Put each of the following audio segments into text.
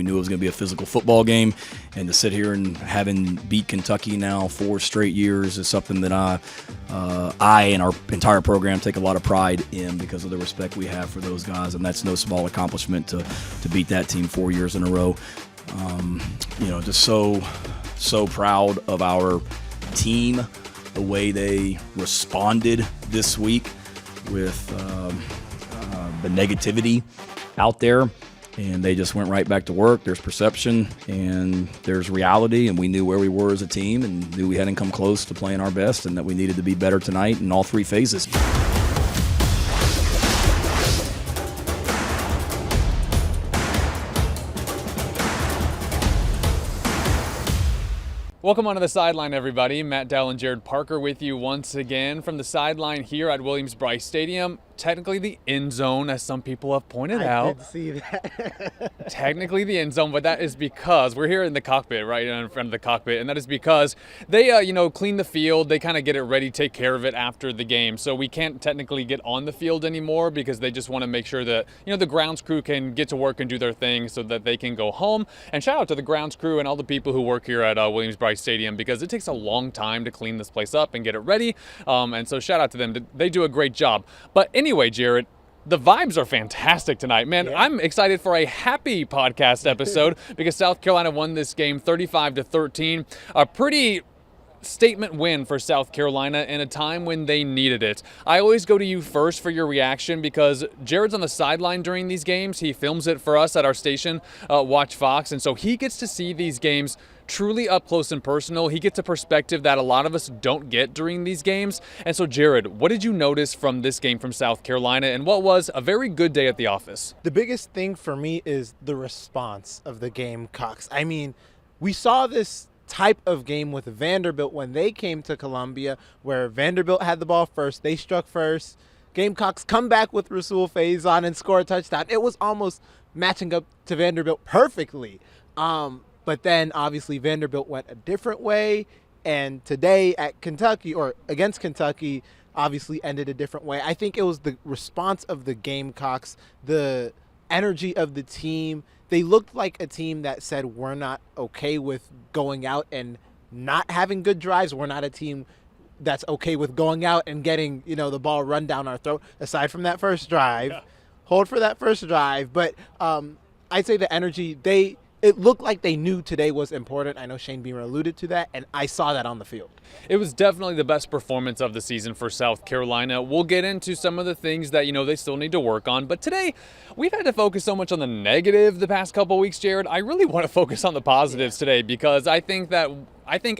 We knew it was going to be a physical football game, and to sit here and having beat Kentucky now 4 straight years is something that I and our entire program take a lot of pride in because of the respect we have for those guys, and that's no small accomplishment to beat that team 4 years in a row. Just so proud of our team, the way they responded this week with the negativity out there. And they just went right back to work. There's perception and there's reality, and we knew where we were as a team and knew we hadn't come close to playing our best and that we needed to be better tonight in all 3 phases. Welcome onto the sideline, everybody. Matt Dowell and Jared Parker with you once again from the sideline here at Williams-Brice Stadium. Technically the end zone, as some people have pointed out. I did see that. Technically the end zone, but that is because we're here in the cockpit, right in front of the cockpit, and that is because they, clean the field. They kind of get it ready, take care of it after the game. So we can't technically get on the field anymore because they just want to make sure that, the grounds crew can get to work and do their thing so that they can go home. And shout out to the grounds crew and all the people who work here at Williams-Brice Stadium because it takes a long time to clean this place up and get it ready. And so shout out to them. They do a great job. But anyway, Jared, the vibes are fantastic tonight, man. Yeah. I'm excited for a happy podcast episode because South Carolina won this game 35-13. A pretty statement win for South Carolina in a time when they needed it. I always go to you first for your reaction because Jared's on the sideline during these games. He films it for us at our station, Watch Fox, and so he gets to see these games truly up close and personal. He gets a perspective that a lot of us don't get during these games. And so, Jared, what did you notice from this game from South Carolina and what was a very good day at the office? The biggest thing for me is the response of the Gamecocks. I mean, we saw this type of game with Vanderbilt when they came to Columbia, where Vanderbilt had the ball first, they struck first. Gamecocks come back with Rasul Faison and score a touchdown. It was almost matching up to Vanderbilt perfectly. But then obviously Vanderbilt went a different way, and today at Kentucky or against Kentucky obviously ended a different way. I think it was the response of the Gamecocks, the energy of the team. They looked like a team that said, we're not okay with going out and not having good drives. We're not a team that's okay with going out and getting, the ball run down our throat, aside from that first drive. Yeah. Hold for that first drive. But I'd say the energy, it looked like they knew today was important. I know Shane Beamer alluded to that, and I saw that on the field. It was definitely the best performance of the season for South Carolina. We'll get into some of the things that, they still need to work on. But today, we've had to focus so much on the negative the past couple weeks, Jared. I really want to focus on the positives today because I think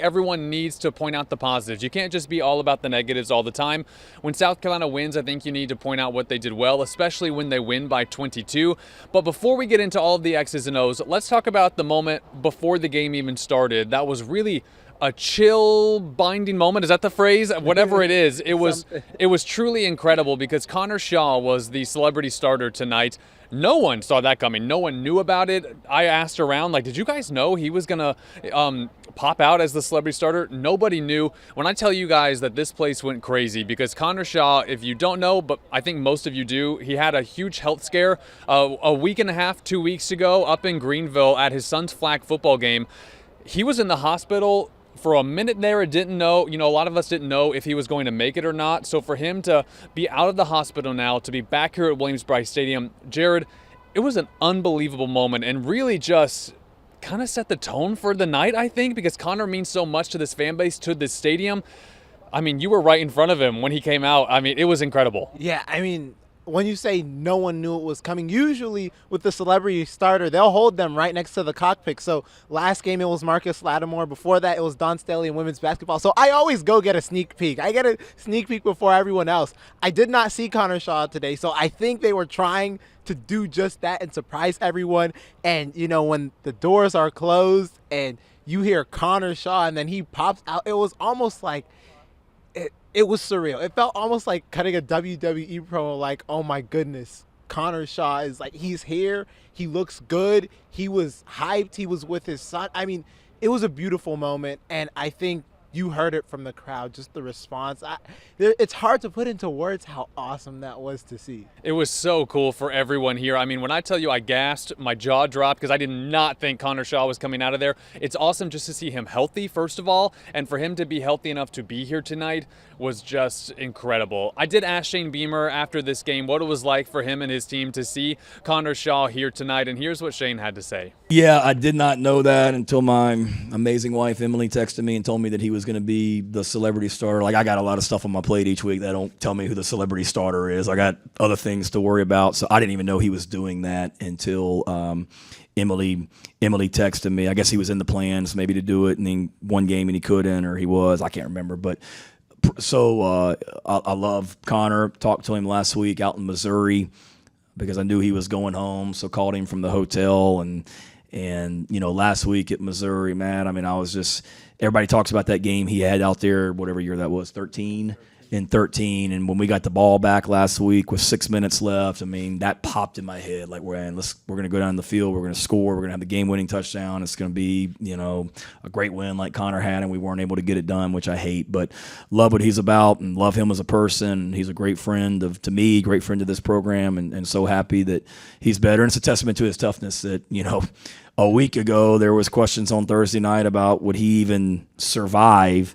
everyone needs to point out the positives. You can't just be all about the negatives all the time. When South Carolina wins, I think you need to point out what they did well, especially when they win by 22. But before we get into all of the X's and O's, let's talk about the moment before the game even started. That was really a chill binding moment. Is that the phrase? Whatever it is, it was truly incredible because Connor Shaw was the celebrity starter tonight. No one saw that coming. No one knew about it. I asked around, did you guys know he was going to pop out as the celebrity starter? Nobody knew. When I tell you guys that this place went crazy because Connor Shaw, if you don't know, but I think most of you do, he had a huge health scare a week and a half, 2 weeks ago up in Greenville at his son's flag football game. He was in the hospital for a minute there. Didn't know, a lot of us didn't know if he was going to make it or not. So for him to be out of the hospital now, to be back here at Williams-Brice Stadium, Jared, it was an unbelievable moment and really just kind of set the tone for the night, I think, because Connor means so much to this fan base, to this stadium. I mean, you were right in front of him when he came out. I mean, it was incredible. Yeah, I mean, when you say no one knew it was coming, usually with the celebrity starter, they'll hold them right next to the cockpit. So last game it was Marcus Lattimore. Before that it was Don Staley in women's basketball. So I always go get a sneak peek. I get a sneak peek before everyone else. I did not see Connor Shaw today, so I think they were trying to do just that and surprise everyone. And, when the doors are closed and you hear Connor Shaw and then he pops out, it was almost like it was surreal. It felt almost like cutting a WWE promo, like, oh my goodness, Connor Shaw is he's here. He looks good. He was hyped. He was with his son. I mean, it was a beautiful moment. And I think you heard it from the crowd, just the response. It's hard to put into words how awesome that was to see. It was so cool for everyone here. I mean, when I tell you I gasped, my jaw dropped because I did not think Connor Shaw was coming out of there. It's awesome just to see him healthy, first of all, and for him to be healthy enough to be here tonight was just incredible. I did ask Shane Beamer after this game what it was like for him and his team to see Connor Shaw here tonight, and here's what Shane had to say. Yeah, I did not know that until my amazing wife Emily texted me and told me that he was going to be the celebrity starter. Like, I got a lot of stuff on my plate each week that don't tell me who the celebrity starter is. I got other things to worry about, so I didn't even know he was doing that until Emily texted me. I guess he was in the plans maybe to do it, and then one game and he couldn't, or he was. I can't remember, but so I love Connor. Talked to him last week out in Missouri because I knew he was going home, so called him from the hotel. And you know, last week at Missouri, man, I mean, I was just, everybody talks about that game he had out there, whatever year that was, 13. And when we got the ball back last week with 6 minutes left, I mean, that popped in my head. Like, we're going to go down the field, we're going to score, we're going to have the game-winning touchdown. It's going to be, you know, a great win like Connor had, and we weren't able to get it done, which I hate. But love what he's about and love him as a person. He's a great friend to me, great friend to this program, and so happy that he's better. And it's a testament to his toughness that, you know, a week ago there was questions on Thursday night about would he even survive.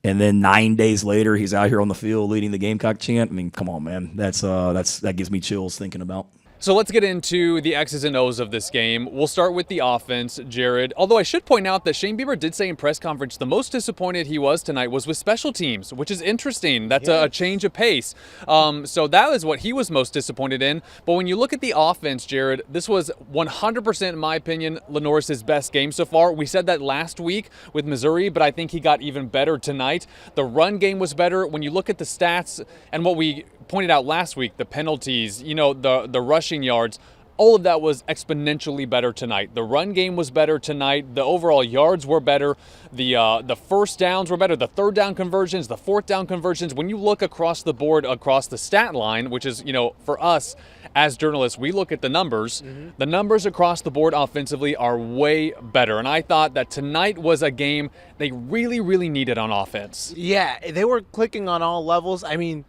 And then 9 days later, he's out here on the field leading the Gamecock chant. I mean, come on, man. That gives me chills thinking about. So let's get into the X's and O's of this game. We'll start with the offense, Jared. Although I should point out that Shane Beamer did say in press conference the most disappointed he was tonight was with special teams, which is interesting. That's a change of pace. So that is what he was most disappointed in. But when you look at the offense, Jared, this was 100%, in my opinion, Lenoris' best game so far. We said that last week with Missouri, but I think he got even better tonight. The run game was better. When you look at the stats and what we pointed out last week, the penalties, you know, the rushing yards, all of that was exponentially better tonight. The run game was better tonight. The overall yards were better. The first downs were better. The third down conversions, the fourth down conversions. When you look across the board, across the stat line, which is, you know, for us as journalists, we look at the numbers. Mm-hmm. The numbers across the board offensively are way better. And I thought that tonight was a game they really, really needed on offense. Yeah, they were clicking on all levels. I mean,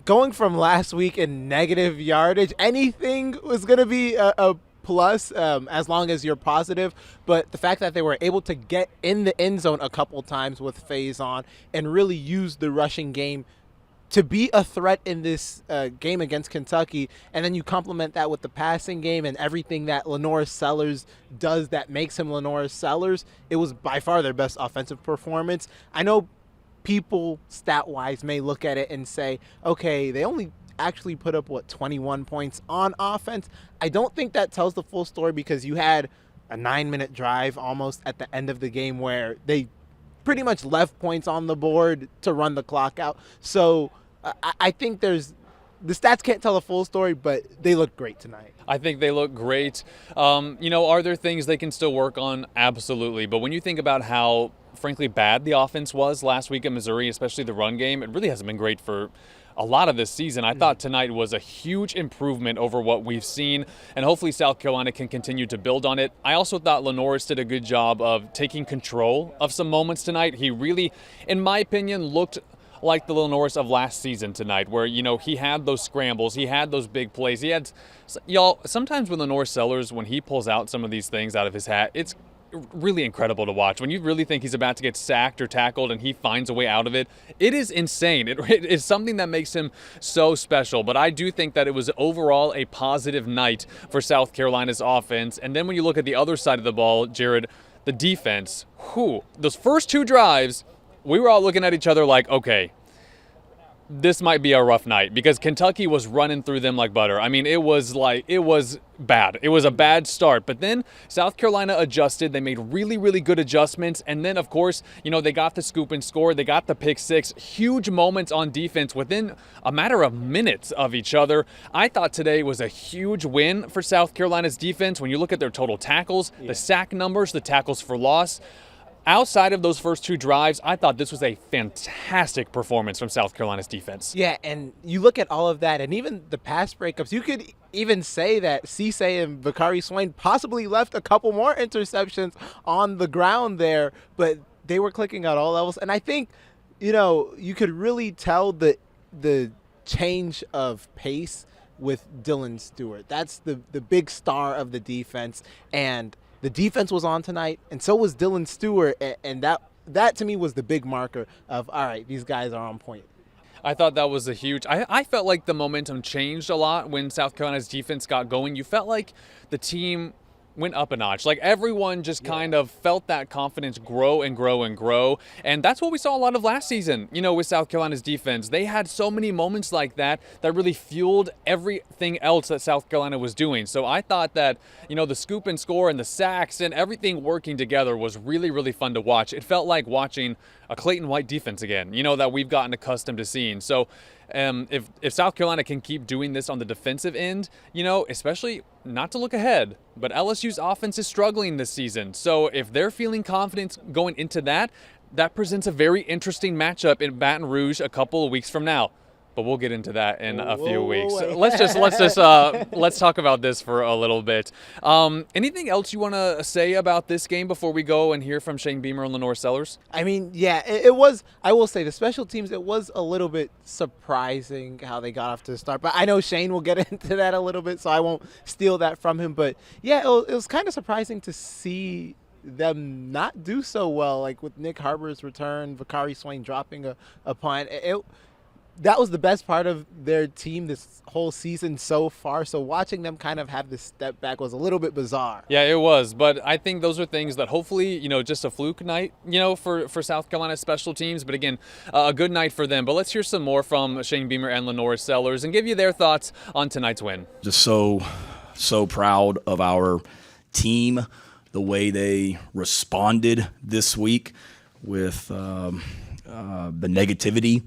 going from last week in negative yardage, anything was going to be a plus as long as you're positive. But the fact that they were able to get in the end zone a couple times with Faison and really use the rushing game to be a threat in this game against Kentucky, and then you complement that with the passing game and everything that Lenoris Sellers does that makes him Lenoris Sellers, it was by far their best offensive performance. I know people stat-wise may look at it and say, okay, they only actually put up, 21 points on offense. I don't think that tells the full story because you had a 9-minute drive almost at the end of the game where they pretty much left points on the board to run the clock out. So I think the stats can't tell the full story, but they look great tonight. I think they look great. You know, are there things they can still work on? Absolutely. But when you think about how frankly bad the offense was last week at Missouri, especially the run game, it really hasn't been great for a lot of this season. I thought tonight was a huge improvement over what we've seen, and hopefully South Carolina can continue to build on it. I also thought Lenoris did a good job of taking control of some moments tonight. He really, in my opinion, looked like the Lenoris of last season tonight, where, you know, he had those scrambles, he had those big plays. He had, y'all, sometimes with Lenoris Sellers, when he pulls out some of these things out of his hat, it's really incredible to watch. When you really think he's about to get sacked or tackled and he finds a way out of it, it is insane. It is something that makes him so special. But I do think that it was overall a positive night for South Carolina's offense. And then when you look at the other side of the ball, Jared, the defense, those first two drives, we were all looking at each other like, okay, this might be a rough night, because Kentucky was running through them like butter. I mean, it was bad. It was a bad start. But then South Carolina adjusted. They made really, really good adjustments. And then, of course, you know, they got the scoop and score. They got the pick six. Huge moments on defense within a matter of minutes of each other. I thought today was a huge win for South Carolina's defense. When you look at their total tackles, the sack numbers, the tackles for loss, outside of those first two drives, I thought this was a fantastic performance from South Carolina's defense. Yeah, and you look at all of that, and even the pass breakups, you could even say that Cisse and Bakari Swain possibly left a couple more interceptions on the ground there, but they were clicking at all levels. And I think, you could really tell the change of pace with Dylan Stewart. That's the big star of the defense. And the defense was on tonight, and so was Dylan Stewart. And that to me was the big marker of, all right, these guys are on point. I thought that was a huge. I felt like the momentum changed a lot when South Carolina's defense got going. You felt like the team went up a notch. Like everyone just kind of felt that confidence grow and grow and grow. And that's what we saw a lot of last season, with South Carolina's defense. They had so many moments like that really fueled everything else that South Carolina was doing. So I thought that, the scoop and score and the sacks and everything working together was really, really fun to watch. It felt like watching a Clayton White defense again, that we've gotten accustomed to seeing. So if South Carolina can keep doing this on the defensive end, especially not to look ahead, but LSU's offense is struggling this season. So if they're feeling confident going into that presents a very interesting matchup in Baton Rouge a couple of weeks from now. But we'll get into that in a few weeks. Let's talk about this for a little bit. Anything else you want to say about this game before we go and hear from Shane Beamer and Lenore Sellers? I mean, yeah, it was. I will say the special teams. It was a little bit surprising how they got off to the start. But I know Shane will get into that a little bit, so I won't steal that from him. But yeah, it was kind of surprising to see them not do so well, like with Nick Harbor's return, Vakari Swain dropping a punt. That was the best part of their team this whole season so far. So watching them kind of have this step back was a little bit bizarre. Yeah, it was. But I think those are things that hopefully, just a fluke night, for South Carolina special teams. But again, a good night for them. But let's hear some more from Shane Beamer and Lenore Sellers and give you their thoughts on tonight's win. Just so proud of our team, the way they responded this week with the negativity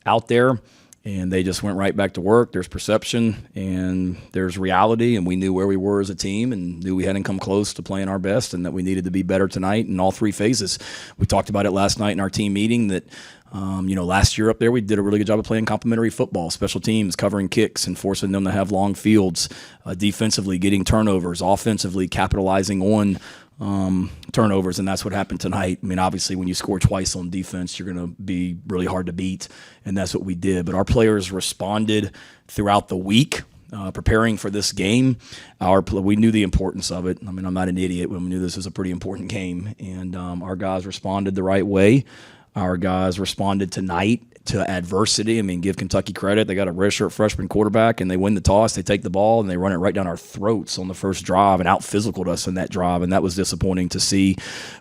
out there, and they just went right back to work. There's perception and there's reality, and we knew where we were as a team and knew we hadn't come close to playing our best and that we needed to be better tonight in all three phases. We talked about it last night in our team meeting that last year up there we did a really good job of playing complementary football, special teams, covering kicks and forcing them to have long fields, defensively getting turnovers, offensively capitalizing on turnovers, and that's what happened tonight. I mean, obviously, when you score twice on defense, you're going to be really hard to beat, and that's what we did. But our players responded throughout the week, preparing for this game. We knew the importance of it. I mean, I'm not an idiot. We knew this was a pretty important game, and our guys responded the right way. Our guys responded tonight to adversity. I mean, give Kentucky credit. They got a redshirt freshman quarterback, and they win the toss. They take the ball, and they run it right down our throats on the first drive and out-physicaled us in that drive, and that was disappointing to see.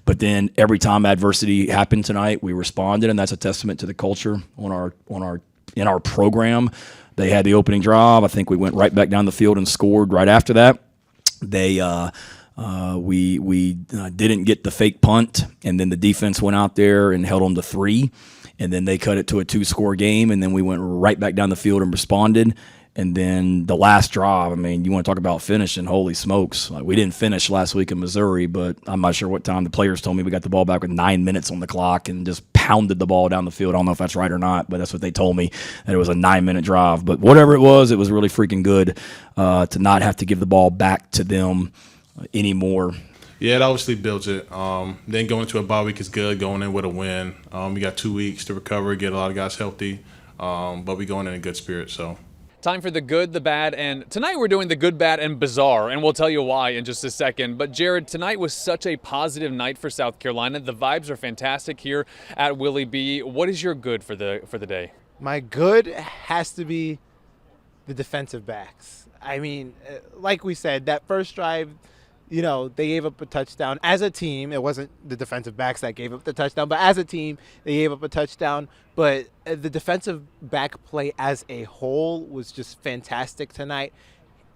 But then every time adversity happened tonight, we responded, and that's a testament to the culture in our program. They had the opening drive. I think we went right back down the field and scored right after that. We didn't get the fake punt, and then the defense went out there and held them to 3. And then they cut it to a 2-score game, and then we went right back down the field and responded. And then the last drive, I mean, you want to talk about finishing, holy smokes. Like, we didn't finish last week in Missouri, but I'm not sure what time. The players told me we got the ball back with 9 minutes on the clock and just pounded the ball down the field. I don't know if that's right or not, but that's what they told me, that it was a 9-minute drive. But whatever it was really freaking good to not have to give the ball back to them anymore. Yeah, it obviously builds it. Then going into a bye week is good, going in with a win. We got 2 weeks to recover, get a lot of guys healthy, but we going in a good spirit. So, time for the good, the bad, and tonight we're doing the good, bad, and bizarre, and we'll tell you why in just a second. But Jared, tonight was such a positive night for South Carolina. The vibes are fantastic here at Willie B. What is your good for the day? My good has to be the defensive backs. I mean, like we said, that first drive, they gave up a touchdown. As a team, it wasn't the defensive backs that gave up the touchdown, but as a team, they gave up a touchdown. But the defensive back play as a whole was just fantastic tonight.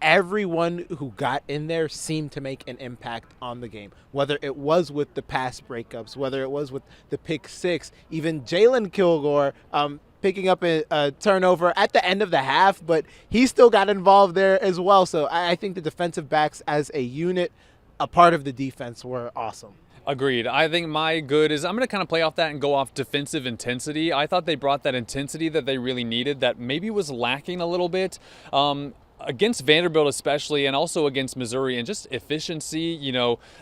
Everyone who got in there seemed to make an impact on the game, whether it was with the pass breakups, whether it was with the pick six, even Jalen Kilgore picking up a turnover at the end of the half, but he still got involved there as well. So I think the defensive backs as a unit, a part of the defense, were awesome. Agreed. I think my good is I'm going to kind of play off that and go off defensive intensity. I thought they brought that intensity that they really needed that maybe was lacking a little bit. against Vanderbilt especially, and also against Missouri, and just efficiency,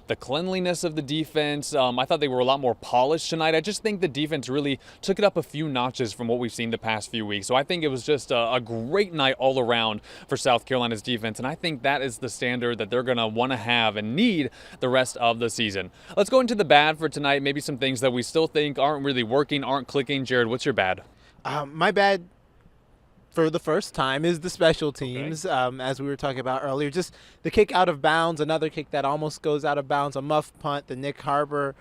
the cleanliness of the defense. I thought they were a lot more polished tonight. I just think the defense really took it up a few notches from what we've seen the past few weeks. So I think it was just a great night all around for South Carolina's defense, and I think that is the standard that they're going to want to have and need the rest of the season. Let's go into the bad for tonight, maybe some things that we still think aren't really working, aren't clicking. Jared, what's your bad? My bad for the first time is the special teams, as we were talking about earlier. Just the kick out of bounds, another kick that almost goes out of bounds, a muff punt, the Nick Harbor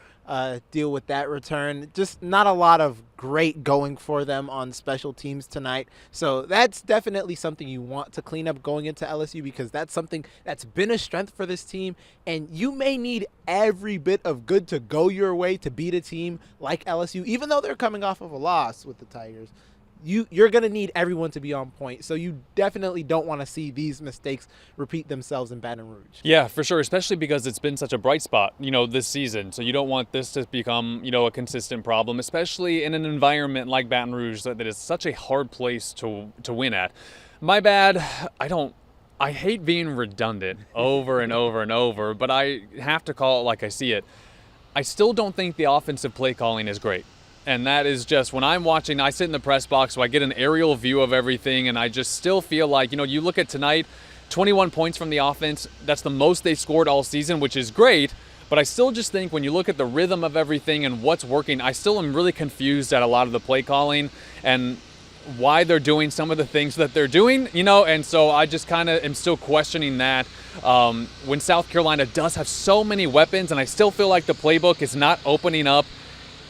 deal with that return. Just not a lot of great going for them on special teams tonight. So that's definitely something you want to clean up going into LSU, because that's something that's been a strength for this team. And you may need every bit of good to go your way to beat a team like LSU, even though they're coming off of a loss with the Tigers. You're going to need everyone to be on point. So you definitely don't want to see these mistakes repeat themselves in Baton Rouge. Yeah, for sure, especially because it's been such a bright spot, this season. So you don't want this to become, a consistent problem, especially in an environment like Baton Rouge that is such a hard place to win at. My bad, I hate being redundant over and over and over, but I have to call it like I see it. I still don't think the offensive play calling is great. And that is just, when I'm watching, I sit in the press box, so I get an aerial view of everything, and I just still feel like, you look at tonight, 21 points from the offense. That's the most they've scored all season, which is great. But I still just think when you look at the rhythm of everything and what's working, I still am really confused at a lot of the play calling and why they're doing some of the things that they're doing, and so I just kind of am still questioning that when South Carolina does have so many weapons, and I still feel like the playbook is not opening up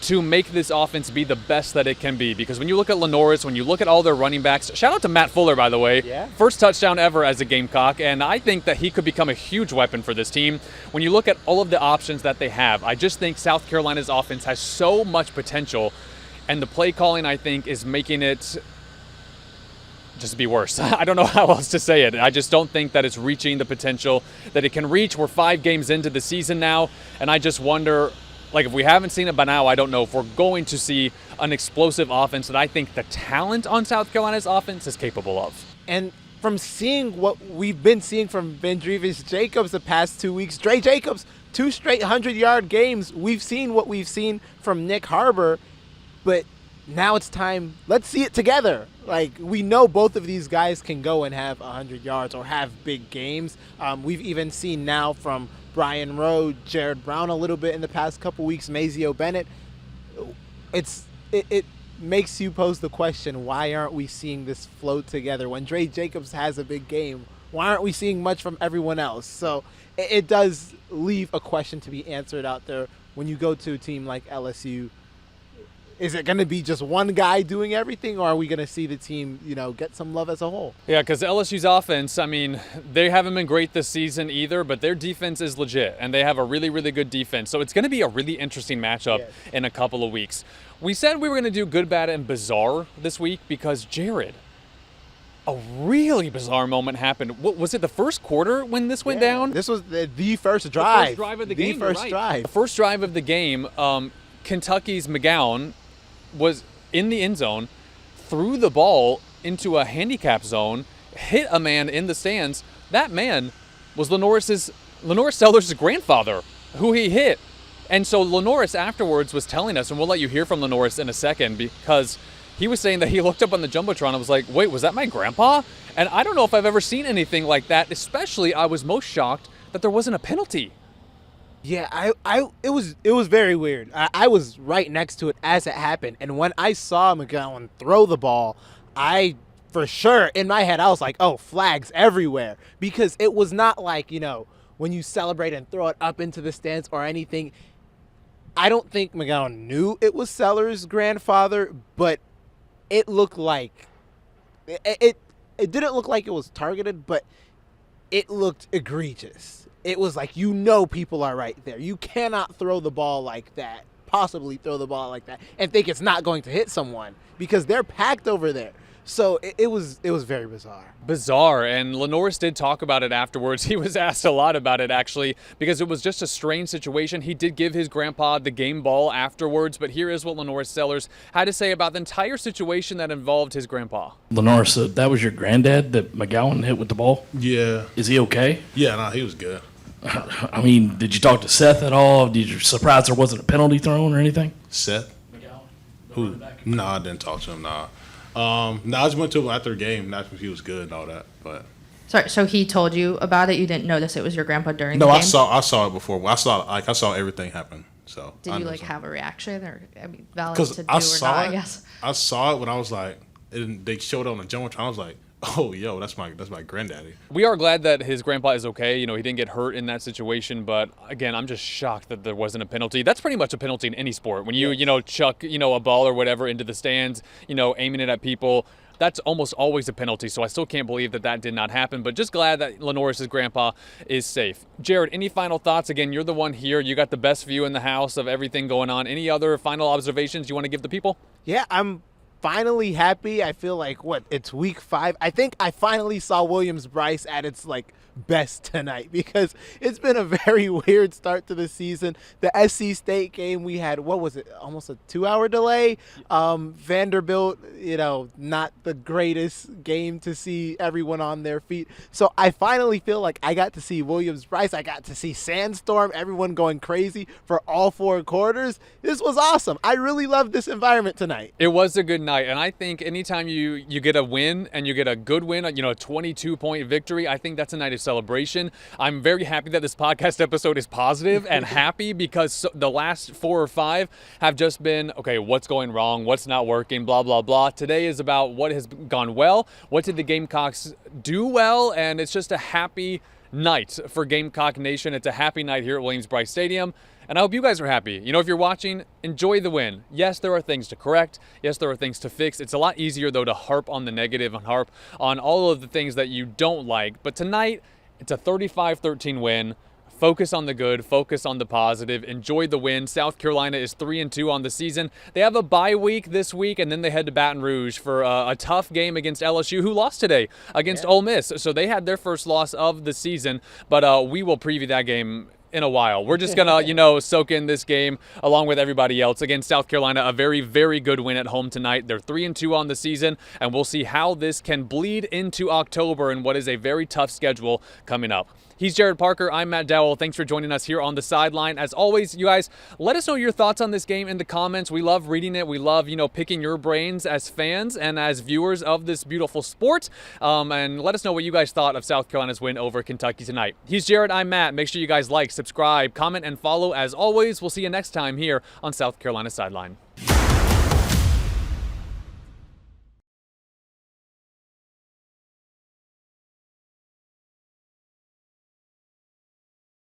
to make this offense be the best that it can be. Because when you look at Lenoris, when you look at all their running backs, shout out to Matt Fuller, by the way. Yeah. First touchdown ever as a Gamecock, and I think that he could become a huge weapon for this team. When you look at all of the options that they have, I just think South Carolina's offense has so much potential, and the play calling, I think, is making it just be worse. I don't know how else to say it. I just don't think that it's reaching the potential that it can reach. We're 5 games into the season now, and I just wonder, if we haven't seen it by now, I don't know if we're going to see an explosive offense that I think the talent on South Carolina's offense is capable of. And from seeing what we've been seeing from Williams-Brice Jacobs the past 2 weeks, Dre Jacobs, 2 straight 100-yard games. We've seen what we've seen from Nick Harbor, but now it's time. Let's see it together. We know both of these guys can go and have 100 yards or have big games. We've even seen now from Brian Rowe, Jared Brown a little bit in the past couple weeks, Mazio Bennett. It makes you pose the question, why aren't we seeing this flow together? When Dre Jacobs has a big game, why aren't we seeing much from everyone else? So it does leave a question to be answered out there when you go to a team like LSU. Is it going to be just one guy doing everything, or are we going to see the team, get some love as a whole? Yeah, because LSU's offense, they haven't been great this season either, but their defense is legit, and they have a really, really good defense. So it's going to be a really interesting matchup in a couple of weeks. We said we were going to do good, bad, and bizarre this week because, Jared, a really bizarre moment happened. What was it, the first quarter when this went down? This was the first drive. The first drive of the game. The first drive. The first drive of the game, Kentucky's McGowan was in the end zone, threw the ball into a handicap zone, hit a man in the stands. That man was Lenoris Sellers' grandfather, who he hit. And so Lenoris afterwards was telling us, and we'll let you hear from Lenoris in a second, because he was saying that he looked up on the Jumbotron and was like, wait, was that my grandpa? And I don't know if I've ever seen anything like that. Especially, I was most shocked that there wasn't a penalty. Yeah, it was very weird. I was right next to it as it happened, and when I saw McGowan throw the ball, for sure in my head I was like, oh, flags everywhere, because it was not like when you celebrate and throw it up into the stands or anything. I don't think McGowan knew it was Sellers' grandfather, but it looked like it didn't look like it was targeted, but it looked egregious. It was like, people are right there. You cannot throw the ball like that, possibly throw the ball like that, and think it's not going to hit someone, because they're packed over there. So it was very bizarre. Bizarre, and Lenoris did talk about it afterwards. He was asked a lot about it, actually, because it was just a strange situation. He did give his grandpa the game ball afterwards, but here is what Lenoris Sellers had to say about the entire situation that involved his grandpa. Lenoris, that was your granddad that McGowan hit with the ball? Yeah. Is he okay? Yeah, no, he was good. I mean, did you talk to Seth at all? Did you surprise there wasn't a penalty thrown or anything? Seth? McGowan? Who? No, I didn't talk to him, nah. No, I just went to him after the game, not if he was good and all that, but... Sorry, so he told you about it? You didn't notice it was your grandpa during No, the game? I saw it before. I saw everything happen. So Did I you know like something. have a reaction, or valid Because to do I or saw not? it. I guess. I saw it when I was like, and they showed it on the Jumbotron. I was like, oh, yo, that's my granddaddy. We are glad that his grandpa is okay. You know, he didn't get hurt in that situation, but again, I'm just shocked that there wasn't a penalty. That's pretty much a penalty in any sport. When you chuck, a ball or whatever into the stands, aiming it at people, that's almost always a penalty. So I still can't believe that did not happen, but just glad that Lenoris' grandpa is safe. Jared, any final thoughts? Again, you're the one here. You got the best view in the house of everything going on. Any other final observations you want to give the people? Yeah, I'm finally happy. I feel like it's week 5. I think I finally saw Williams-Brice at its best tonight, because it's been a very weird start to the season. The SC State game, we had, almost a 2-hour delay. Vanderbilt, not the greatest game to see everyone on their feet. So I finally feel like I got to see Williams-Brice. I got to see Sandstorm, everyone going crazy for all 4 quarters. This was awesome. I really loved this environment tonight. It was a good night, and I think anytime you get a win, and you get a good win, a 22-point victory, I think that's a night of celebration. I'm very happy that this podcast episode is positive and happy, because the last 4 or 5 have just been, okay, what's going wrong, what's not working, blah, blah, blah. Today is about what has gone well, what did the Gamecocks do well, and it's just a happy night for Gamecock Nation. It's a happy night here at Williams-Brice Stadium. And I hope you guys are happy. If you're watching, enjoy the win. Yes, there are things to correct. Yes, there are things to fix. It's a lot easier, though, to harp on the negative and harp on all of the things that you don't like. But tonight, it's a 35-13 win. Focus on the good. Focus on the positive. Enjoy the win. South Carolina is 3-2 on the season. They have a bye week this week, and then they head to Baton Rouge for a tough game against LSU, who lost today against Ole Miss. So they had their first loss of the season. But we will preview that game in a while. We're just gonna, soak in this game along with everybody else. Against South Carolina, a very, very good win at home tonight. They're 3-2 on the season, and we'll see how this can bleed into October and what is a very tough schedule coming up. He's Jared Parker. I'm Matt Dowell. Thanks for joining us here on the sideline. As always, you guys, let us know your thoughts on this game in the comments. We love reading it. We love, picking your brains as fans and as viewers of this beautiful sport. And let us know what you guys thought of South Carolina's win over Kentucky tonight. He's Jared. I'm Matt. Make sure you guys like, subscribe, comment, and follow. As always, we'll see you next time here on South Carolina Sideline.